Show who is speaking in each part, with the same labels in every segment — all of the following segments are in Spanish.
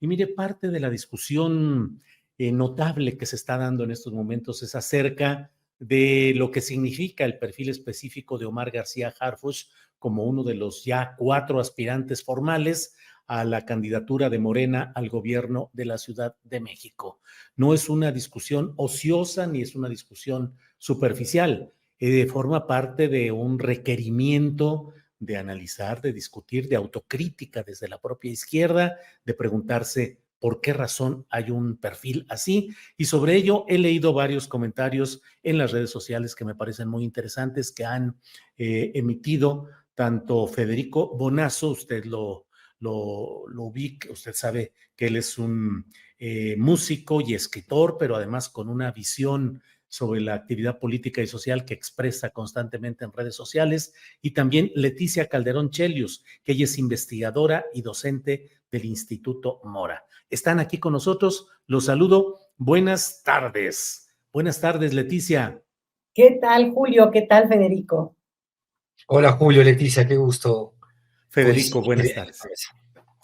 Speaker 1: Y mire, parte de la discusión notable que se está dando en estos momentos es acerca de lo que significa el perfil específico de Omar García Harfuch como uno de los ya 4 aspirantes formales a la candidatura de Morena al gobierno de la Ciudad de México. No es una discusión ociosa ni es una discusión superficial. Forma parte de un requerimiento de analizar, de discutir, de autocrítica desde la propia izquierda, de preguntarse por qué razón hay un perfil así. Y sobre ello he leído varios comentarios en las redes sociales que me parecen muy interesantes, que han emitido tanto Federico Bonazo, usted lo ubica, usted sabe que él es un músico y escritor, pero además con una visión sobre la actividad política y social que expresa constantemente en redes sociales, y también Leticia Calderón Chelius, que ella es investigadora y docente del Instituto Mora. Están aquí con nosotros, los saludo. Buenas tardes. Buenas tardes, Leticia.
Speaker 2: ¿Qué tal, Julio? ¿Qué tal, Federico?
Speaker 3: Hola, Julio, Leticia, qué gusto.
Speaker 1: Federico, buenas tardes.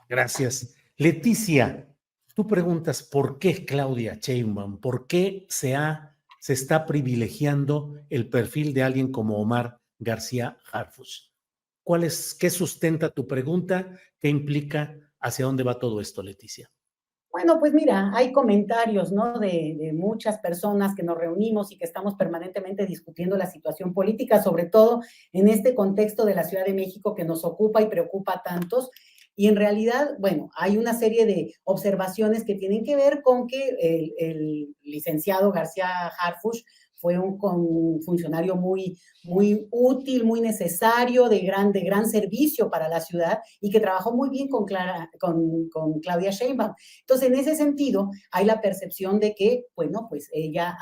Speaker 1: Gracias. Leticia, tú preguntas por qué Claudia Sheinbaum, por qué se está privilegiando el perfil de alguien como Omar García Harfuch. ¿Qué sustenta tu pregunta? ¿Qué implica? ¿Hacia dónde va todo esto, Leticia?
Speaker 2: Bueno, pues mira, hay comentarios, ¿no? De muchas personas que nos reunimos y que estamos permanentemente discutiendo la situación política, sobre todo en este contexto de la Ciudad de México que nos ocupa y preocupa a tantos. Y en realidad, bueno, hay una serie de observaciones que tienen que ver con que el licenciado García Harfuch fue un funcionario muy útil, muy necesario, de gran servicio para la ciudad y que trabajó muy bien con Claudia Sheinbaum. Entonces, en ese sentido, hay la percepción de que, bueno, pues ella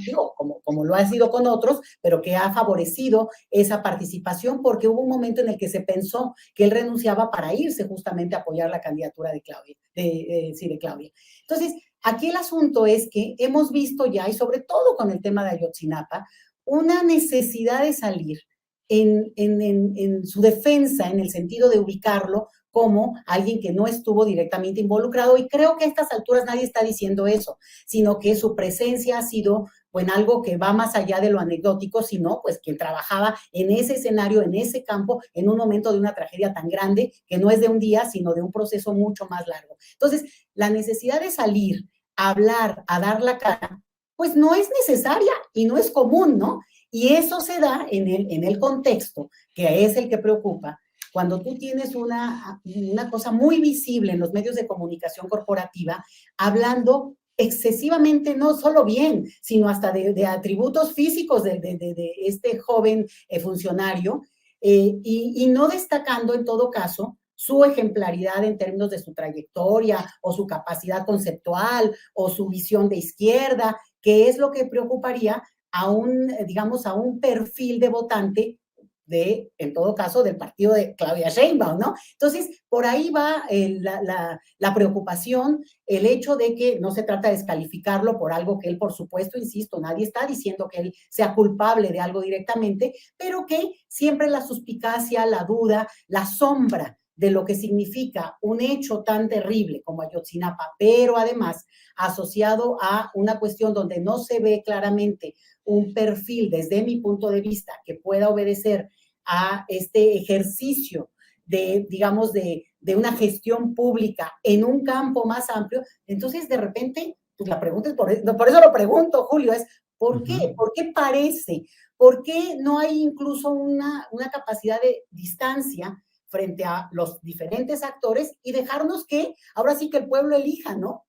Speaker 2: digo, como lo ha sido con otros, pero que ha favorecido esa participación porque hubo un momento en el que se pensó que él renunciaba para irse justamente a apoyar la candidatura de Claudia. De Claudia. Entonces, aquí el asunto es que hemos visto ya, y sobre todo con el tema de Ayotzinapa, una necesidad de salir en su defensa, en el sentido de ubicarlo como alguien que no estuvo directamente involucrado, y creo que a estas alturas nadie está diciendo eso, sino que su presencia ha sido, bueno, algo que va más allá de lo anecdótico, sino pues quien trabajaba en ese escenario, en ese campo, en un momento de una tragedia tan grande, que no es de un día, sino de un proceso mucho más largo. Entonces, la necesidad de salir a hablar, a dar la cara, pues no es necesaria y no es común, ¿no? Y eso se da en el contexto, que es el que preocupa, cuando tú tienes una cosa muy visible en los medios de comunicación corporativa, hablando excesivamente, no solo bien, sino hasta de atributos físicos de este joven funcionario, y no destacando en todo caso su ejemplaridad en términos de su trayectoria o su capacidad conceptual o su visión de izquierda, que es lo que preocuparía a digamos, a un perfil de votante en todo caso, del partido de Claudia Sheinbaum, ¿no? Entonces, por ahí va la preocupación, el hecho de que no se trata de descalificarlo por algo que él, por supuesto, insisto, nadie está diciendo que él sea culpable de algo directamente, pero que siempre la suspicacia, la duda, la sombra de lo que significa un hecho tan terrible como Ayotzinapa, pero además asociado a una cuestión donde no se ve claramente un perfil, desde mi punto de vista, que pueda obedecer a este ejercicio digamos, de una gestión pública en un campo más amplio. Entonces, de repente, pues la pregunta es, por eso lo pregunto, Julio, es ¿por qué? ¿Por qué parece? ¿Por qué no hay incluso una capacidad de distancia frente a los diferentes actores y dejarnos que ahora sí que el pueblo elija, ¿no?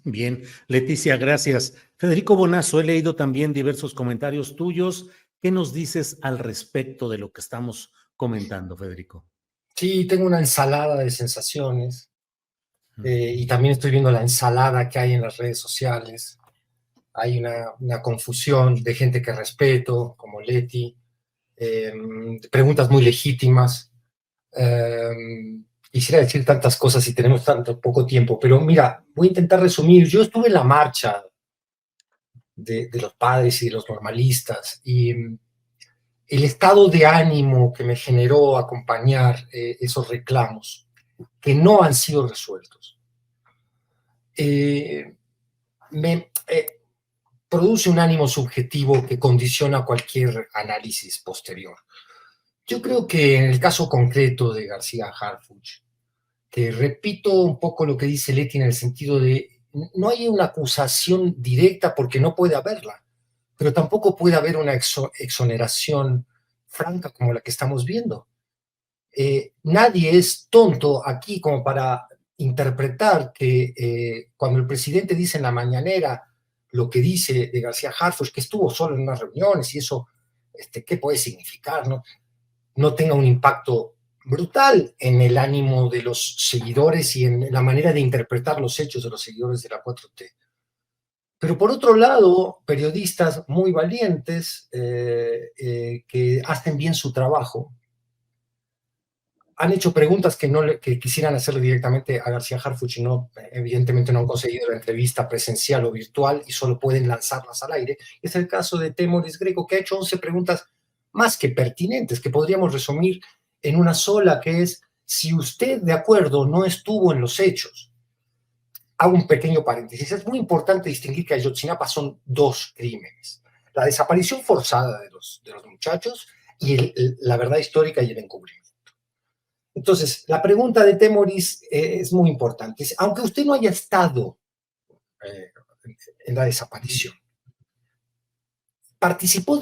Speaker 1: Bien, Leticia, gracias. Federico Bonazo, he leído también diversos comentarios tuyos. ¿Qué nos dices al respecto de lo que estamos comentando, Federico?
Speaker 3: Sí, tengo una ensalada de sensaciones y también estoy viendo la ensalada que hay en las redes sociales. Hay una confusión de gente que respeto, como Leti, preguntas muy legítimas. Quisiera decir tantas cosas y tenemos tanto poco tiempo, pero mira, voy a intentar resumir. Yo estuve en la marcha de los padres y de los normalistas y el estado de ánimo que me generó acompañar esos reclamos que no han sido resueltos. Produce un ánimo subjetivo que condiciona cualquier análisis posterior. Yo creo que en el caso concreto de García Harfuch, que repito un poco lo que dice Leti en el sentido de no hay una acusación directa porque no puede haberla, pero tampoco puede haber una exoneración franca como la que estamos viendo. Nadie es tonto aquí como para interpretar que cuando el presidente dice en la mañanera lo que dice de García Harfuch, que estuvo solo en unas reuniones y eso, ¿qué puede significar? No tenga un impacto brutal en el ánimo de los seguidores y en la manera de interpretar los hechos de los seguidores de la 4T. Pero por otro lado, periodistas muy valientes que hacen bien su trabajo, han hecho preguntas que quisieran hacerle directamente a García Harfuch y evidentemente no han conseguido la entrevista presencial o virtual y solo pueden lanzarlas al aire. Es el caso de Temoris Greco, que ha hecho 11 preguntas más que pertinentes, que podríamos resumir en una sola, que es: si usted de acuerdo no estuvo en los hechos. Hago un pequeño paréntesis. Es muy importante distinguir que Ayotzinapa son dos crímenes: la desaparición forzada de los muchachos y la verdad histórica y el encubrimiento. Entonces, la pregunta de Temoris es muy importante. Aunque usted no haya estado en la desaparición, participó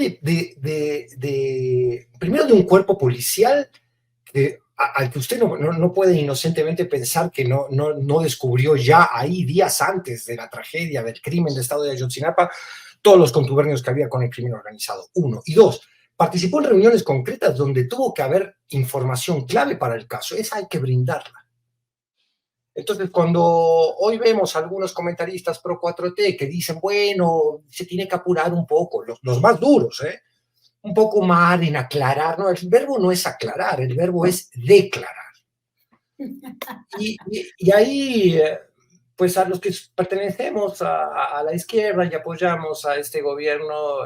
Speaker 3: primero de un cuerpo policial al que usted no puede inocentemente pensar que no descubrió ya ahí, días antes de la tragedia, del crimen de Estado de Ayotzinapa, todos los contubernios que había con el crimen organizado, uno. Y dos, participó en reuniones concretas donde tuvo que haber información clave para el caso. Esa hay que brindarla. Entonces, cuando hoy vemos a algunos comentaristas pro 4T que dicen, bueno, se tiene que apurar un poco, los más duros, un poco más en aclarar, no, el verbo no es aclarar, el verbo es declarar. Y ahí, pues a los que pertenecemos a la izquierda y apoyamos a este gobierno,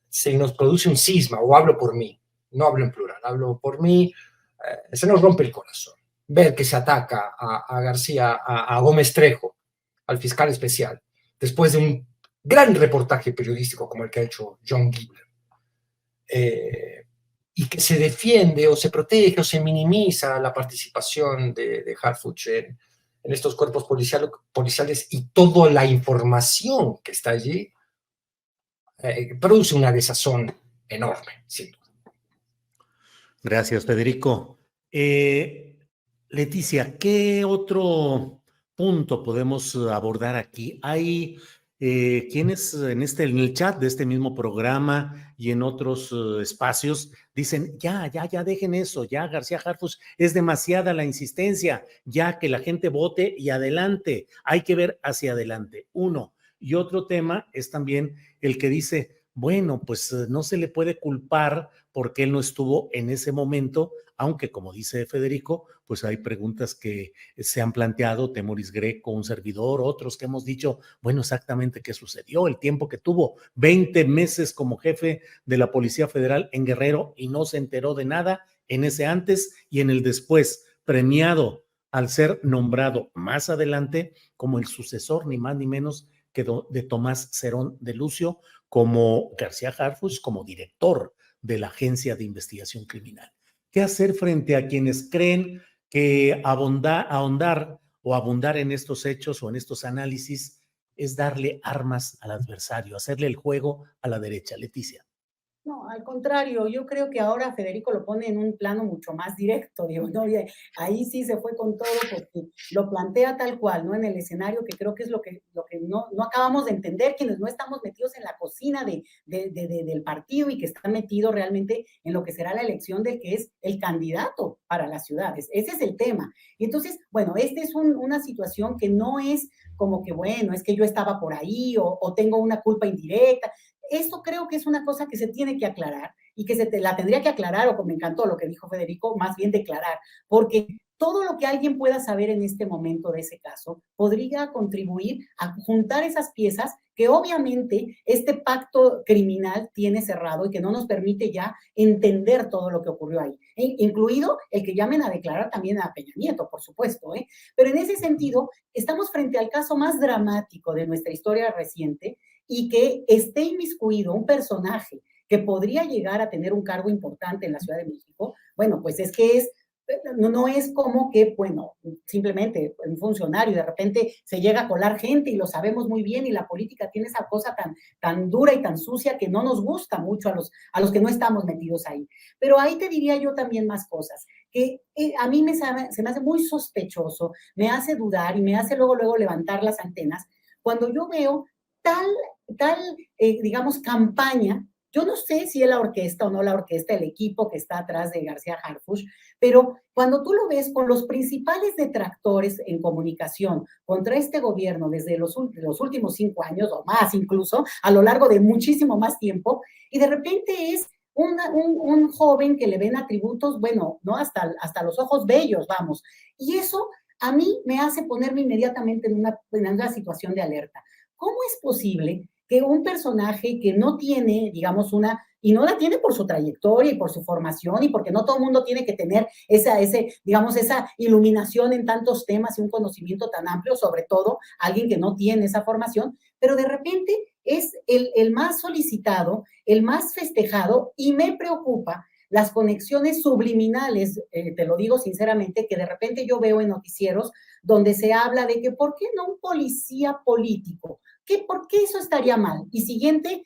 Speaker 3: se nos produce un cisma, o hablo por mí, no hablo en plural, hablo por mí, se nos rompe el corazón ver que se ataca a García, a Gómez Trejo, al fiscal especial, después de un gran reportaje periodístico como el que ha hecho John Gibler, y que se defiende o se protege o se minimiza la participación de Harfuch en estos cuerpos policiales y toda la información que está allí, produce una desazón enorme, sin duda.
Speaker 1: Gracias, Federico. Leticia, ¿qué otro punto podemos abordar aquí? Hay quienes en el chat de este mismo programa y en otros espacios dicen, ya dejen eso, ya García Harfuch, es demasiada la insistencia, ya que la gente vote y adelante, hay que ver hacia adelante. Uno. Y otro tema es también el que dice, bueno, pues no se le puede culpar porque él no estuvo en ese momento, aunque como dice Federico, pues hay preguntas que se han planteado, Temoris Greco, un servidor, otros que hemos dicho, bueno, exactamente qué sucedió, el tiempo que tuvo, 20 meses como jefe de la Policía Federal en Guerrero y no se enteró de nada en ese antes y en el después, premiado al ser nombrado más adelante como el sucesor, ni más ni menos que de Tomás Cerón de Lucio, como García Harfuch, como director de la Agencia de Investigación Criminal. ¿Qué hacer frente a quienes creen que ahondar o abundar en estos hechos o en estos análisis es darle armas al adversario, hacerle el juego a la derecha? Leticia.
Speaker 2: No, al contrario, yo creo que ahora Federico lo pone en un plano mucho más directo, digo, ¿no? Y ahí sí se fue con todo porque lo plantea tal cual, ¿no? En el escenario, que creo que es lo que no acabamos de entender quienes no estamos metidos en la cocina del partido y que están metidos realmente en lo que será la elección del que es el candidato para las ciudades. Ese es el tema. Y entonces, bueno, esta es una situación que no es como que, bueno, es que yo estaba por ahí o tengo una culpa indirecta. Esto creo que es una cosa que se tiene que aclarar y que la tendría que aclarar, o me encantó lo que dijo Federico, más bien declarar, porque todo lo que alguien pueda saber en este momento de ese caso podría contribuir a juntar esas piezas que obviamente este pacto criminal tiene cerrado y que no nos permite ya entender todo lo que ocurrió ahí, incluido el que llamen a declarar también a Peña Nieto, por supuesto, ¿eh? Pero en ese sentido, estamos frente al caso más dramático de nuestra historia reciente y que esté inmiscuido un personaje que podría llegar a tener un cargo importante en la Ciudad de México, bueno, pues es que no es como que, bueno, simplemente un funcionario de repente se llega a colar gente y lo sabemos muy bien y la política tiene esa cosa tan dura y tan sucia que no nos gusta mucho a los que no estamos metidos ahí. Pero ahí te diría yo también más cosas, que a mí se me hace muy sospechoso, me hace dudar y me hace luego levantar las antenas cuando yo veo tal digamos, campaña. Yo no sé si es la orquesta o no la orquesta, el equipo que está atrás de García Harfuch, pero cuando tú lo ves con los principales detractores en comunicación contra este gobierno desde los últimos 5 años o más incluso, a lo largo de muchísimo más tiempo, y de repente es un joven que le ven atributos, bueno, ¿no? Hasta los ojos bellos, vamos. Y eso a mí me hace ponerme inmediatamente en una situación de alerta. ¿Cómo es posible que un personaje que no tiene, digamos, y no la tiene por su trayectoria y por su formación y porque no todo el mundo tiene que tener esa iluminación en tantos temas y un conocimiento tan amplio, sobre todo alguien que no tiene esa formación, pero de repente es el más solicitado, el más festejado, y me preocupa las conexiones subliminales, te lo digo sinceramente, que de repente yo veo en noticieros donde se habla de que ¿por qué no un policía político? ¿Por qué eso estaría mal? Y siguiente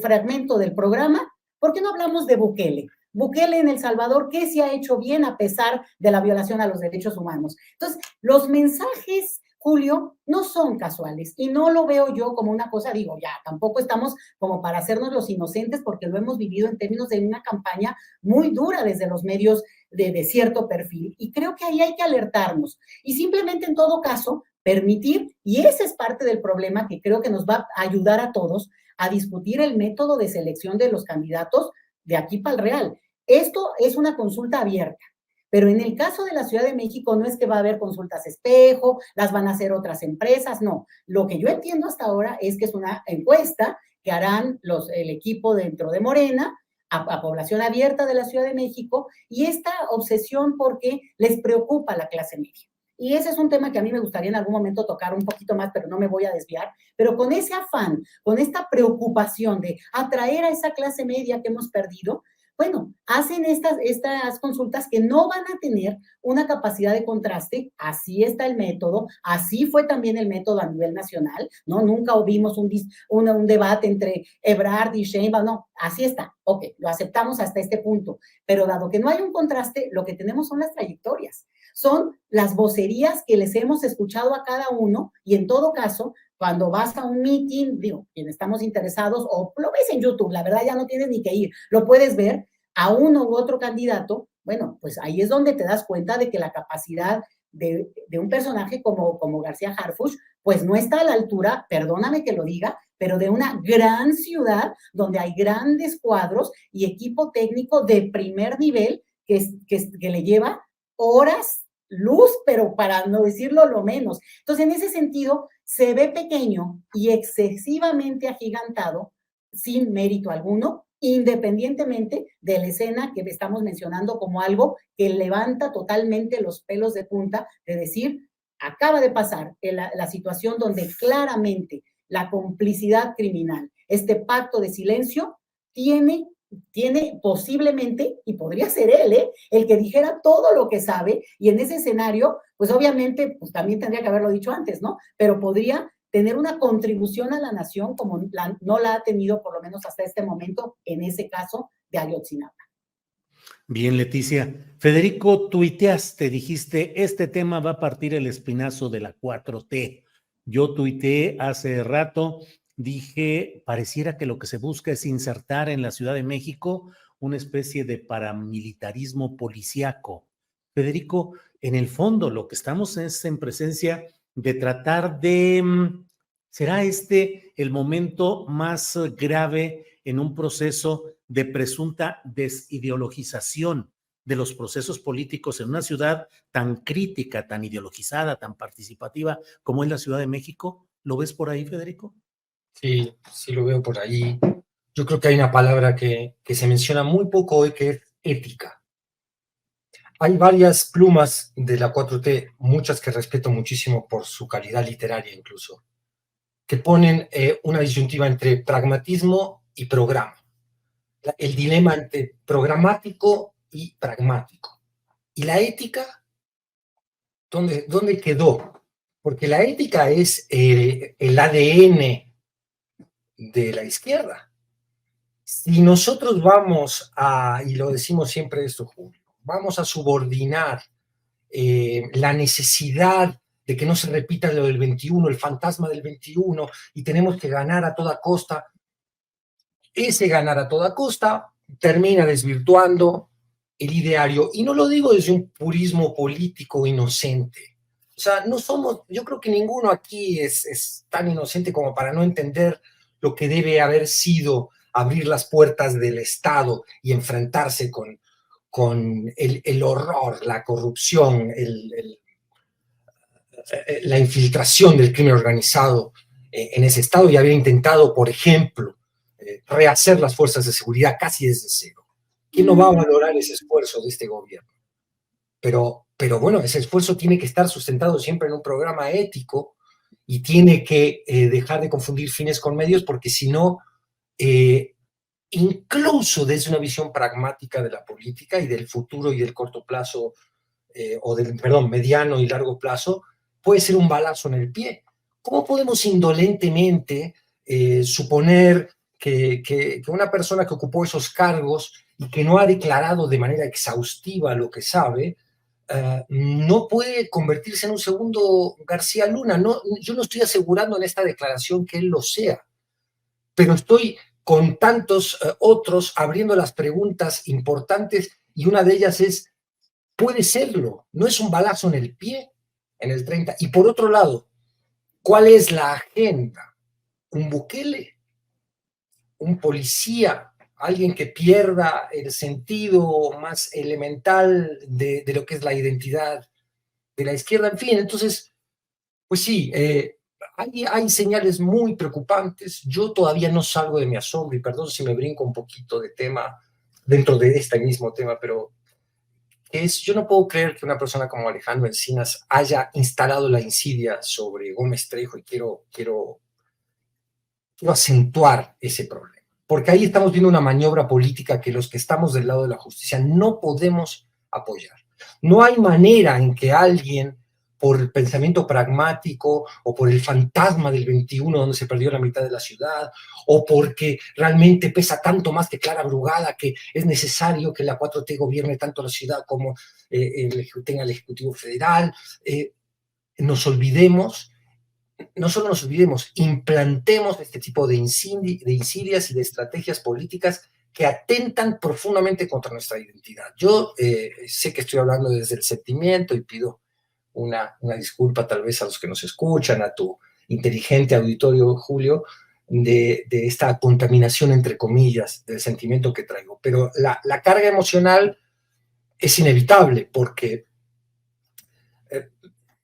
Speaker 2: fragmento del programa, ¿por qué no hablamos de Bukele? Bukele en El Salvador, ¿qué se ha hecho bien a pesar de la violación a los derechos humanos? Entonces, los mensajes, Julio, no son casuales y no lo veo yo como una cosa, digo, ya, tampoco estamos como para hacernos los inocentes porque lo hemos vivido en términos de una campaña muy dura desde los medios de cierto perfil, y creo que ahí hay que alertarnos y simplemente en todo caso permitir, y ese es parte del problema que creo que nos va a ayudar a todos a discutir el método de selección de los candidatos de aquí para el Real. Esto es una consulta abierta, pero en el caso de la Ciudad de México no es que va a haber consultas espejo, las van a hacer otras empresas, no. Lo que yo entiendo hasta ahora es que es una encuesta que harán el equipo dentro de Morena a población abierta de la Ciudad de México, y esta obsesión porque les preocupa la clase media. Y ese es un tema que a mí me gustaría en algún momento tocar un poquito más, pero no me voy a desviar. Pero con ese afán, con esta preocupación de atraer a esa clase media que hemos perdido, bueno, hacen estas consultas que no van a tener una capacidad de contraste. Así está el método, así fue también el método a nivel nacional, ¿no? Nunca vimos un debate entre Ebrard y Sheinbaum, no, así está. Ok, lo aceptamos hasta este punto, pero dado que no hay un contraste, lo que tenemos son las trayectorias, son las vocerías que les hemos escuchado a cada uno, y en todo caso, cuando vas a un meeting, digo, quienes estamos interesados, o lo ves en YouTube, la verdad ya no tienes ni que ir, lo puedes ver a uno u otro candidato, bueno, pues ahí es donde te das cuenta de que la capacidad de un personaje como García Harfuch, pues no está a la altura, perdóname que lo diga, pero de una gran ciudad donde hay grandes cuadros y equipo técnico de primer nivel que le lleva horas luz, pero para no decirlo lo menos. Entonces, en ese sentido, se ve pequeño y excesivamente agigantado, sin mérito alguno, independientemente de la escena que estamos mencionando como algo que levanta totalmente los pelos de punta, de decir, acaba de pasar la situación donde claramente la complicidad criminal, este pacto de silencio, tiene posiblemente, y podría ser él, el que dijera todo lo que sabe, y en ese escenario, pues obviamente, pues también tendría que haberlo dicho antes, ¿no? Pero podría tener una contribución a la nación como no la ha tenido, por lo menos hasta este momento, en ese caso de Ayotzinapa.
Speaker 1: Bien, Leticia. Federico, tuiteaste, dijiste, este tema va a partir el espinazo de la 4T. Yo tuiteé hace rato, dije, pareciera que lo que se busca es insertar en la Ciudad de México una especie de paramilitarismo policíaco. Federico, en el fondo lo que estamos es en presencia de tratar de, ¿será este el momento más grave en un proceso de presunta desideologización de los procesos políticos en una ciudad tan crítica, tan ideologizada, tan participativa como es la Ciudad de México? ¿Lo ves por ahí, Federico?
Speaker 3: Sí, sí lo veo por ahí. Yo creo que hay una palabra que se menciona muy poco hoy, que es ética. Hay varias plumas de la 4T, muchas que respeto muchísimo por su calidad literaria incluso, que ponen una disyuntiva entre pragmatismo y programa. El dilema entre programático y pragmático. ¿Y la ética? ¿Dónde quedó? Porque la ética es el ADN de la izquierda. Si nosotros vamos a, y lo decimos siempre esto, Julio, vamos a subordinar la necesidad de que no se repita lo del 21, el fantasma del 21, y tenemos que ganar a toda costa, ese ganar a toda costa termina desvirtuando el ideario. Y no lo digo desde un purismo político inocente. O sea, no somos, yo creo que ninguno aquí es tan inocente como para no entender lo que debe haber sido abrir las puertas del Estado y enfrentarse con el horror, la corrupción, la infiltración del crimen organizado en ese Estado y haber intentado, por ejemplo, rehacer las fuerzas de seguridad casi desde cero. ¿Quién no va a valorar ese esfuerzo de este gobierno? Pero bueno, ese esfuerzo tiene que estar sustentado siempre en un programa ético y tiene que dejar de confundir fines con medios, porque si no, incluso desde una visión pragmática de la política y del futuro y del corto plazo, perdón, mediano y largo plazo, puede ser un balazo en el pie. ¿Cómo podemos indolentemente suponer que una persona que ocupó esos cargos y que no ha declarado de manera exhaustiva lo que sabe, no puede convertirse en un segundo García Luna? No, yo no estoy asegurando en esta declaración que él lo sea, pero estoy con tantos otros abriendo las preguntas importantes, y una de ellas es, puede serlo, no es un balazo en el pie en el 30. Y por otro lado, ¿cuál es la agenda? ¿Un Bukele? ¿Un policía? ¿Alguien que pierda el sentido más elemental de lo que es la identidad de la izquierda? En fin, entonces, pues sí, hay señales muy preocupantes. Yo todavía no salgo de mi asombro, y perdón si me brinco un poquito de tema dentro de este mismo tema, pero yo no puedo creer que una persona como Alejandro Encinas haya instalado la insidia sobre Gómez Trejo, y quiero acentuar ese problema, porque ahí estamos viendo una maniobra política que los que estamos del lado de la justicia no podemos apoyar. No hay manera en que alguien, por el pensamiento pragmático o por el fantasma del 21 donde se perdió la mitad de la ciudad, o porque realmente pesa tanto más que Clara Brugada que es necesario que la 4T gobierne tanto la ciudad como tenga el Ejecutivo Federal, no solo nos olvidemos, implantemos este tipo de insidias y de estrategias políticas que atentan profundamente contra nuestra identidad. Yo sé que estoy hablando desde el sentimiento y pido una disculpa tal vez a los que nos escuchan, a tu inteligente auditorio, Julio, de esta contaminación, entre comillas, del sentimiento que traigo. Pero la carga emocional es inevitable, porque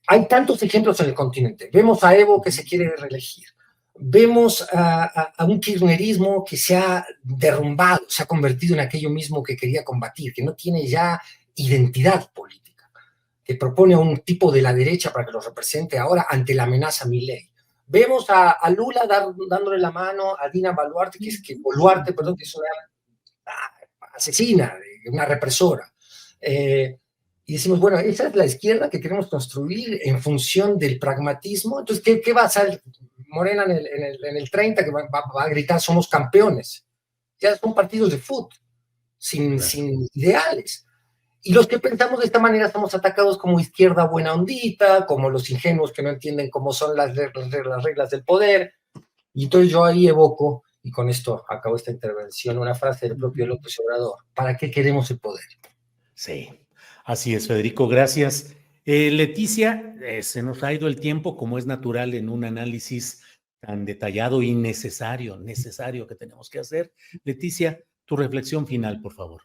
Speaker 3: hay tantos ejemplos en el continente. Vemos a Evo, que se quiere reelegir. Vemos a un kirchnerismo que se ha derrumbado, se ha convertido en aquello mismo que quería combatir, que no tiene ya identidad política, que propone a un tipo de la derecha para que lo represente ahora ante la amenaza Milei. Vemos a Lula dándole la mano a Dina Boluarte, que es una asesina, una represora. Y decimos, bueno, esa es la izquierda que queremos construir en función del pragmatismo. Entonces, ¿qué va a hacer Morena en el 30? Que va a gritar, somos campeones. Ya son partidos de fútbol, sin ideales. Y los que pensamos de esta manera estamos atacados como izquierda buena ondita, como los ingenuos que no entienden cómo son las reglas del poder. Y entonces yo ahí evoco, y con esto acabo esta intervención, una frase del propio López Obrador: ¿para qué queremos el poder?
Speaker 1: Sí, así es, Federico, gracias. Leticia, se nos ha ido el tiempo, como es natural en un análisis tan detallado y necesario que tenemos que hacer. Leticia, tu reflexión final, por favor.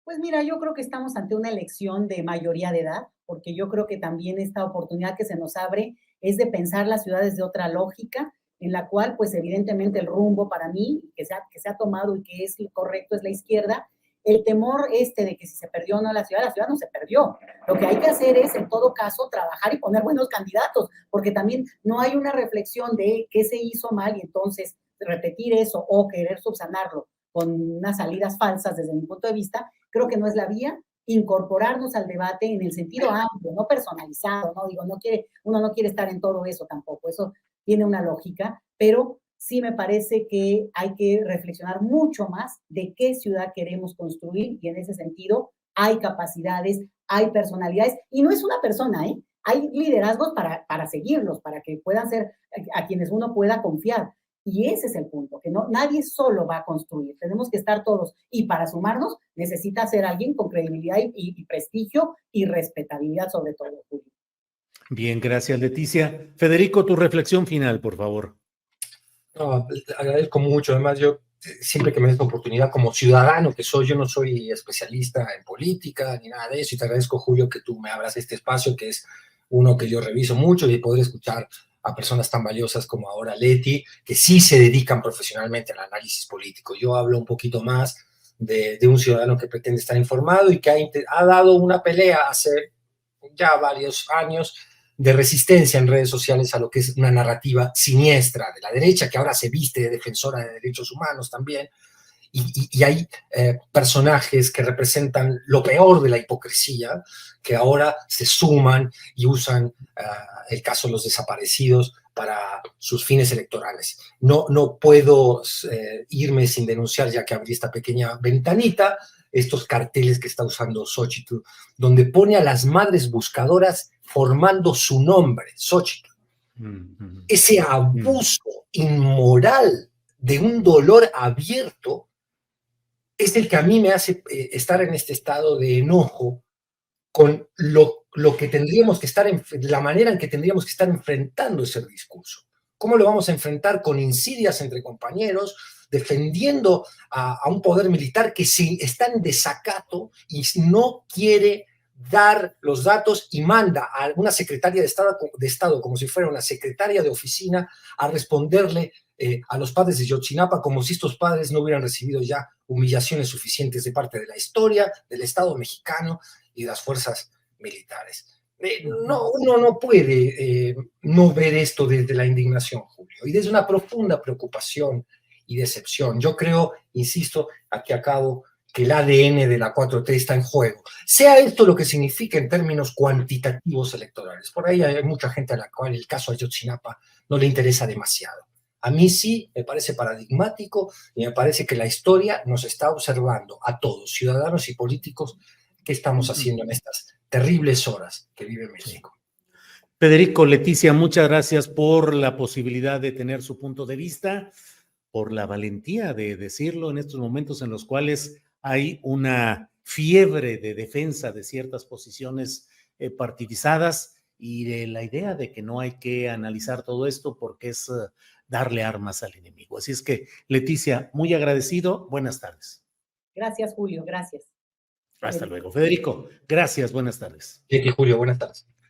Speaker 2: Pues mira, yo creo que estamos ante una elección de mayoría de edad, porque yo creo que también esta oportunidad que se nos abre es de pensar las ciudades de otra lógica, en la cual, pues evidentemente el rumbo para mí, que se ha tomado y que es correcto, es la izquierda. El temor de que si se perdió o no la ciudad no se perdió. Lo que hay que hacer es, en todo caso, trabajar y poner buenos candidatos, porque también no hay una reflexión de qué se hizo mal y entonces repetir eso o querer subsanarlo con unas salidas falsas desde mi punto de vista, creo que no es la vía. Incorporarnos al debate en el sentido amplio, no personalizado, ¿no? Digo, uno no quiere estar en todo eso tampoco, eso tiene una lógica, pero sí me parece que hay que reflexionar mucho más de qué ciudad queremos construir y en ese sentido hay capacidades, hay personalidades y no es una persona, ¿eh? Hay liderazgos para seguirlos, para que puedan ser a quienes uno pueda confiar. Y ese es el punto, que no, nadie solo va a construir, tenemos que estar todos. Y para sumarnos necesita ser alguien con credibilidad y prestigio y respetabilidad sobre todo, Julio.
Speaker 1: Bien, gracias, Leticia. Federico, tu reflexión final, por favor.
Speaker 3: No, agradezco mucho. Además, yo siempre que me des la oportunidad, como ciudadano que soy, yo no soy especialista en política ni nada de eso, y te agradezco, Julio, que tú me abras este espacio, que es uno que yo reviso mucho, y poder escuchar a personas tan valiosas como ahora Leti, que sí se dedican profesionalmente al análisis político. Yo hablo un poquito más de un ciudadano que pretende estar informado y que ha dado una pelea hace ya varios años de resistencia en redes sociales a lo que es una narrativa siniestra de la derecha, que ahora se viste de defensora de derechos humanos también, y hay personajes que representan lo peor de la hipocresía, que ahora se suman y usan el caso de los desaparecidos para sus fines electorales. No puedo irme sin denunciar, ya que abrí esta pequeña ventanita, estos carteles que está usando Xochitl, donde pone a las madres buscadoras formando su nombre, Xochitl. Ese abuso inmoral de un dolor abierto es el que a mí me hace estar en este estado de enojo con lo que tendríamos que estar, la manera en que tendríamos que estar enfrentando ese discurso. ¿Cómo lo vamos a enfrentar? Con insidias entre compañeros, defendiendo a un poder militar que está en desacato y no quiere dar los datos y manda a una secretaria de Estado como si fuera una secretaria de oficina a responderle a los padres de Yotzinapa como si estos padres no hubieran recibido ya humillaciones suficientes de parte de la historia, del Estado mexicano y de las fuerzas militares. Uno no puede no ver esto desde la indignación, Julio, y desde una profunda preocupación y decepción. Yo creo, insisto, aquí acabo, que el ADN de la 4T está en juego. Sea esto lo que significa en términos cuantitativos electorales. Por ahí hay mucha gente a la cual el caso Ayotzinapa no le interesa demasiado. A mí sí me parece paradigmático y me parece que la historia nos está observando a todos, ciudadanos y políticos, qué estamos haciendo en estas terribles horas que vive México.
Speaker 1: Federico, Leticia, muchas gracias por la posibilidad de tener su punto de vista, por la valentía de decirlo en estos momentos en los cuales hay una fiebre de defensa de ciertas posiciones partidizadas y de la idea de que no hay que analizar todo esto porque es darle armas al enemigo. Así es que, Leticia, muy agradecido. Buenas tardes.
Speaker 2: Gracias, Julio. Gracias.
Speaker 1: Hasta luego. Federico, gracias. Buenas tardes.
Speaker 3: Y Julio, buenas tardes.